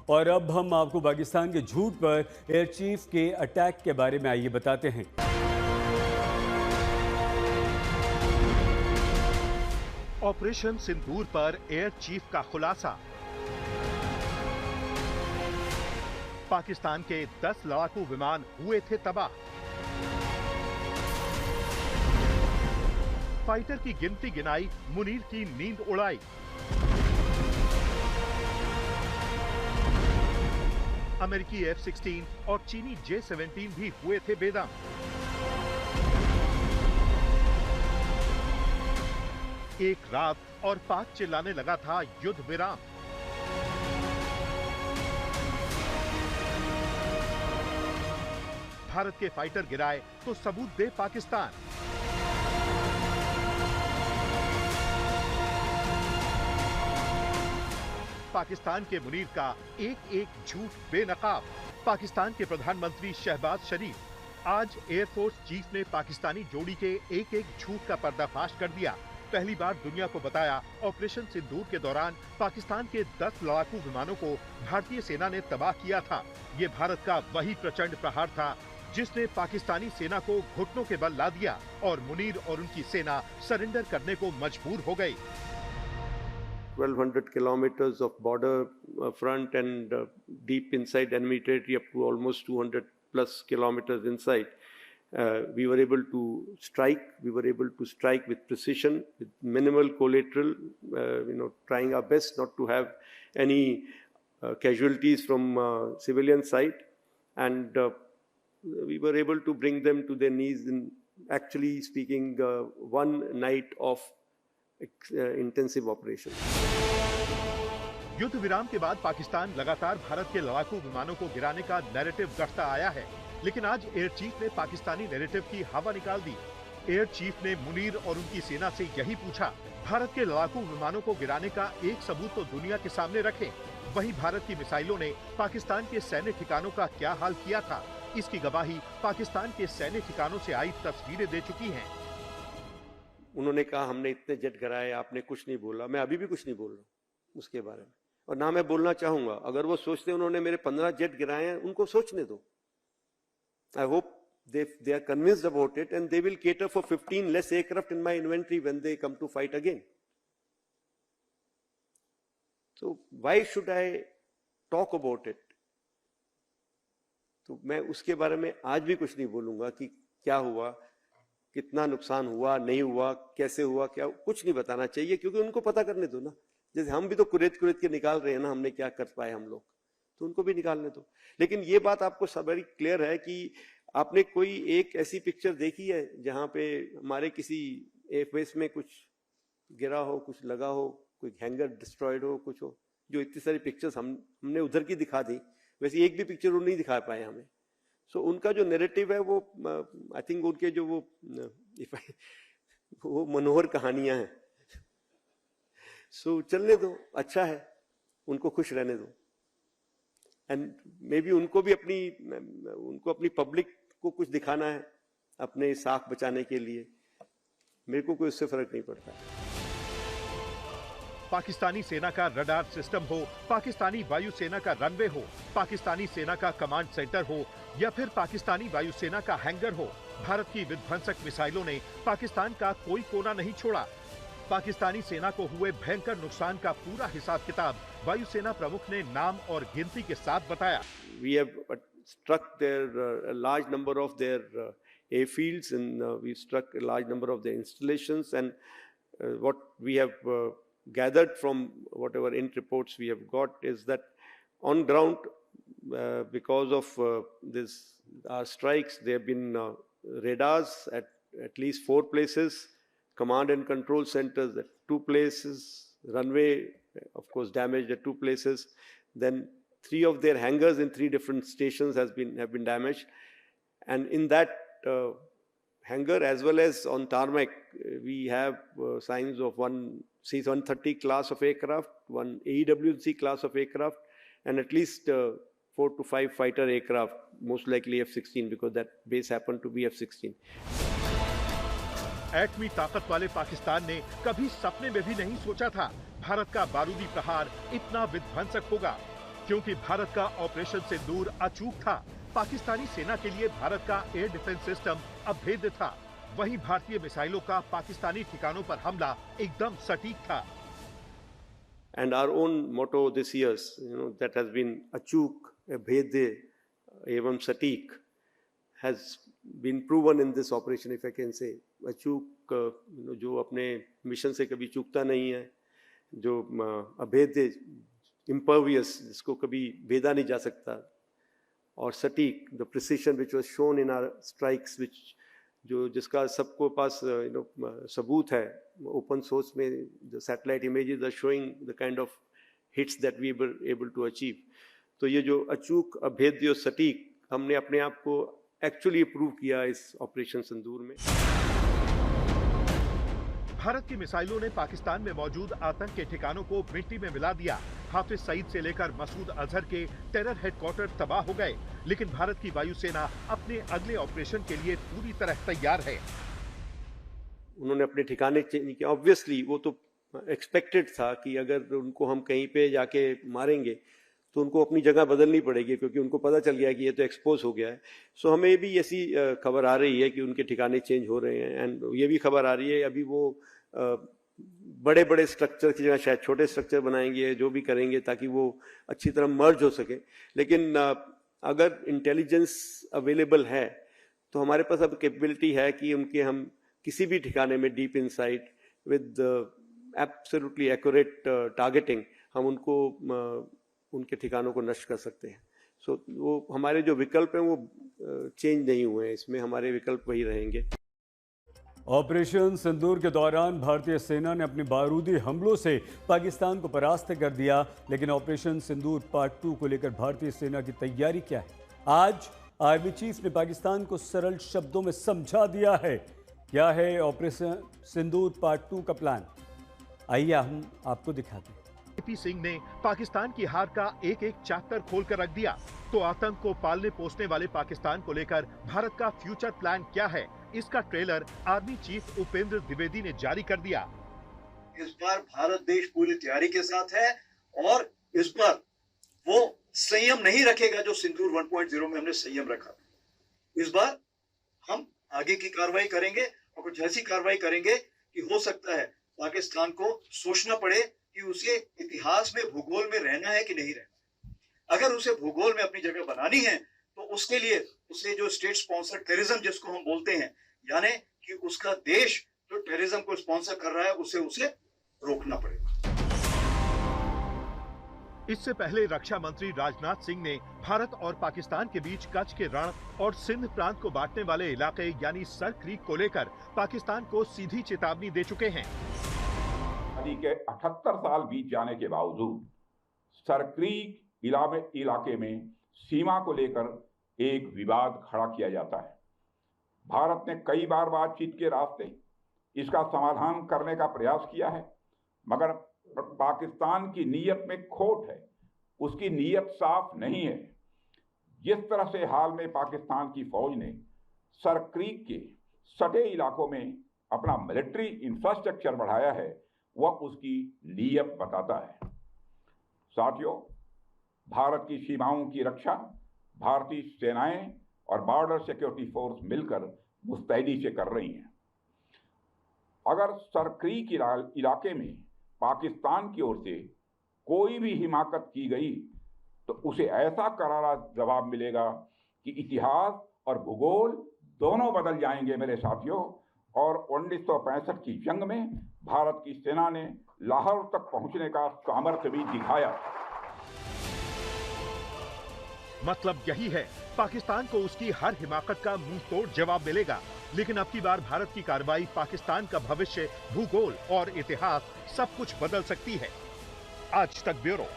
और अब हम आपको पाकिस्तान के झूठ पर एयर चीफ के अटैक के बारे में आइए बताते हैं। ऑपरेशन सिंदूर पर एयर चीफ का खुलासा। पाकिस्तान के 10 लड़ाकू विमान हुए थे तबाह। फाइटर की गिनती गिनाई, मुनीर की नींद उड़ाई। अमेरिकी F-16 और चीनी J-17 भी हुए थे बेदम। एक रात और पाक चिल्लाने लगा था युद्ध विराम। भारत के फाइटर गिराए तो सबूत दे पाकिस्तान। पाकिस्तान के मुनीर का एक एक झूठ बेनकाब। पाकिस्तान के प्रधानमंत्री शहबाज शरीफ आज एयरफोर्स चीफ ने पाकिस्तानी जोड़ी के एक एक झूठ का पर्दाफाश कर दिया। पहली बार दुनिया को बताया, ऑपरेशन सिंदूर के दौरान पाकिस्तान के 10 लड़ाकू विमानों को भारतीय सेना ने तबाह किया था। ये भारत का वही प्रचंड प्रहार था जिसने पाकिस्तानी सेना को घुटनों के बल ला दिया और मुनीर और उनकी सेना सरेंडर करने को मजबूर हो गई। 1200 kilometers of border front and deep inside enemy territory, up to almost 200 plus kilometers inside. We were able to strike. We were able to strike with precision, with minimal collateral. Trying our best not to have any casualties from civilian side, and we were able to bring them to their knees in, actually speaking, one night of intensive operation. युद्ध विराम के बाद पाकिस्तान लगातार भारत के लड़ाकू विमानों को गिराने का नैरेटिव गढ़ता आया है, लेकिन आज एयर चीफ ने पाकिस्तानी नैरेटिव की हवा निकाल दी। एयर चीफ ने मुनीर और उनकी सेना से यही पूछा, भारत के लड़ाकू विमानों को गिराने का एक सबूत तो दुनिया के सामने रखें। वहीं भारत की मिसाइलों ने पाकिस्तान के सैन्य ठिकानों का क्या हाल किया था, इसकी गवाही पाकिस्तान के सैन्य ठिकानों से आई तस्वीरें दे चुकी हैं। उन्होंने कहा हमने इतने जेट गिराए, आपने कुछ नहीं बोला। मैं अभी भी कुछ नहीं बोल रहा हूँ उसके बारे में, और ना मैं बोलना चाहूंगा। अगर वो सोचते उन्होंने मेरे 15 जेट गिराए हैं, उनको सोचने दो। I hope they are convinced about it and they will cater for 15 less aircraft in my inventory when they come to fight again. So why should I talk about it? तो मैं उसके बारे में आज भी कुछ नहीं बोलूंगा कि क्या हुआ, कितना नुकसान हुआ, नहीं हुआ, कैसे हुआ, क्या, कुछ नहीं बताना चाहिए, क्योंकि उनको पता करने दो ना। जैसे हम भी तो कुरेद के निकाल रहे हैं ना, हमने क्या कर पाए हम लोग, तो उनको भी निकालने दो। लेकिन ये बात आपको सब बड़ी क्लियर है कि आपने कोई एक ऐसी पिक्चर देखी है जहां पे हमारे किसी एयरबेस में कुछ गिरा हो, कुछ लगा हो, कोई हैंगर डिस्ट्रॉयड हो, कुछ हो? जो इतनी सारी पिक्चर्स हमने उधर की दिखा दी, वैसे एक भी पिक्चर वो नहीं दिखा पाए हमें। सो उनका जो नैरेटिव है वो, आई थिंक उनके जो वो मनोहर कहानियां हैं। सो चलने दो, अच्छा है, उनको खुश रहने दो। एंड मे बी उनको अपनी पब्लिक को कुछ दिखाना है अपने साख बचाने के लिए। मेरे को कोई उससे फर्क नहीं पड़ता। पाकिस्तानी सेना का रडार सिस्टम हो, पाकिस्तानी वायुसेना का रनवे हो, पाकिस्तानी सेना का कमांड सेंटर हो या फिर पाकिस्तानी वायुसेना का हैंगर हो, भारत की विध्वंसक मिसाइलों ने पाकिस्तान का कोई कोना नहीं छोड़ा। पाकिस्तानी सेना को हुए भयंकर नुकसान का पूरा हिसाब किताब वायुसेना प्रमुख ने नाम और गिनती के साथ बताया। We have struck a large number of their airfields, and we struck a large number of their installations, and what we have gathered from whatever int reports we have got is that on ground, because of our strikes, there have been radars at least 4 places, command and control centers at 2 places, runway of course damaged at 2 places, then 3 of their hangars in 3 different stations have been damaged, and in that hangar as well as on tarmac we have signs of one C-130 class of aircraft, one AEW&C class of aircraft, and at least 4 to 5 fighter aircraft, most likely F-16 because that base happened to be F-16. एटमी ताकत वाले पाकिस्तान ने कभी सपने में भी नहीं सोचा था भारत का बारूदी प्रहार इतना विध्वंसक होगा। क्योंकि भारत का ऑपरेशन सिंदूर अचूक था। पाकिस्तानी सेना के लिए भारत का एयर डिफेंस सिस्टम अभेद्य था। वहीं भारतीय मिसाइलों का पाकिस्तानी ठिकानों पर हमला एकदम सटीक था। And our own motto this year, that has been Achuk, Abhedya, Evam Satik, has been proven in this operation, if I can say. Achuk, जो अपने मिशन से कभी चूकता नहीं है, जो अभेद्य, impervious, जिसको कभी भेदा नहीं जा सकता, और सटीक, the precision which was shown in our strikes, जिसका सबको पास सबूत है, ओपन सोर्स में the satellite images are showing the kind of hits that we were able to achieve. तो ये जो अचूक, अभेद्य और सटीक, हमने अपने आप को एक्चुअली प्रूव किया इस ऑपरेशन सिंदूर में। भारत की मिसाइलों ने पाकिस्तान में मौजूद आतंक के ठिकानों को मिट्टी में मिला दिया। हाफिज सईद से लेकर मसूद अजहर के टेरर हेडक्वार्टर तबाह हो गए, लेकिन भारत की वायुसेना अपने अगले ऑपरेशन के लिए पूरी तरह तैयार है। उन्होंने अपने ठिकाने चेंज किया। ऑब्वियसली वो तो एक्सपेक्टेड था कि अगर उनको हम कहीं पे जाके मारेंगे तो उनको अपनी जगह बदलनी पड़ेगी, क्योंकि उनको पता चल गया कि ये तो एक्सपोज हो गया है। सो हमें भी ऐसी खबर आ रही है कि उनके ठिकाने चेंज हो रहे हैं। एंड ये भी खबर आ रही है अभी वो बड़े बड़े स्ट्रक्चर की जगह शायद छोटे स्ट्रक्चर बनाएंगे, जो भी करेंगे ताकि वो अच्छी तरह मर्ज हो सके। लेकिन अगर इंटेलिजेंस अवेलेबल है तो हमारे पास अब कैपेबिलिटी है कि उनके हम किसी भी ठिकाने में deep inside with absolutely accurate targeting हम उनको उनके ठिकानों को नष्ट कर सकते हैं। सो वो हमारे जो विकल्प हैं वो चेंज नहीं हुए हैं, इसमें हमारे विकल्प वही रहेंगे। ऑपरेशन सिंदूर के दौरान भारतीय सेना ने अपने बारूदी हमलों से पाकिस्तान को परास्त कर दिया, लेकिन ऑपरेशन सिंदूर पार्ट 2 को लेकर भारतीय सेना की तैयारी क्या है? आज आर्मी चीफ ने पाकिस्तान को सरल शब्दों में समझा दिया है। क्या है ऑपरेशन सिंदूर पार्ट 2 का प्लान? आइए हम आपको दिखाते हैं। पी सिंह ने पाकिस्तान की हार का एक एक चैप्टर खोलकर रख दिया। तो आतंक को पालने पोसने वाले पाकिस्तान को लेकर भारत का फ्यूचर प्लान क्या है, इसका trailer army chief Upendra Dwivedi ने जारी कर दिया। इस बार भारत देश पूरी तैयारी के साथ है और इस बार वो संयम नहीं रखेगा जो सिंदूर 1.0 में हमने संयम रखा। इस बार हम आगे की कार्रवाई करेंगे और कुछ ऐसी कार्रवाई करेंगे कि हो सकता है पाकिस्तान को सोचना पड़े कि उसे इतिहास में, भूगोल में रहना है कि नहीं रहना। अगर उसे भूगोल में अपनी जगह बनानी है तो उसके लिए उसे जो स्टेट स्पॉन्सर टेररिज्म जिसको हम बोलते हैं, यानी कि उसका देश जो टेररिज्म को स्पॉन्सर कर रहा है उसे रोकना पड़ेगा। इससे पहले रक्षा मंत्री राजनाथ सिंह ने भारत और पाकिस्तान के बीच कच्छ के रण और सिंध प्रांत को बांटने वाले इलाके यानी सर क्रीक को लेकर पाकिस्तान को सीधी चेतावनी दे चुके हैं। के 78 साल बीत जाने के बावजूद सरक्रीक इलाके में सीमा को लेकर एक विवाद खड़ा किया जाता है। भारत ने कई बार बातचीत के रास्ते इसका समाधान करने का प्रयास किया है, मगर पाकिस्तान की नीयत में खोट है, उसकी नीयत साफ नहीं है। जिस तरह से हाल में पाकिस्तान की फौज ने सरक्रीक के सटे इलाकों में अपना मिलिट्री इंफ्रास्ट्रक्चर बढ़ाया है, वह उसकी नीयत बताता है। साथियों, भारत की सीमाओं की रक्षा भारतीय सेनाएं और बॉर्डर सिक्योरिटी फोर्स मिलकर मुस्तैदी से कर रही हैं। अगर सरक्रीक इलाके में पाकिस्तान की ओर से कोई भी हिमाकत की गई तो उसे ऐसा करारा जवाब मिलेगा कि इतिहास और भूगोल दोनों बदल जाएंगे मेरे साथियों। और 1965 की जंग में भारत की सेना ने लाहौर तक पहुंचने का सामर्थ्य भी दिखाया। मतलब यही है, पाकिस्तान को उसकी हर हिमाकत का मुंह तोड़ जवाब मिलेगा। लेकिन अब की बार भारत की कार्रवाई पाकिस्तान का भविष्य, भूगोल और इतिहास सब कुछ बदल सकती है। आज तक ब्यूरो।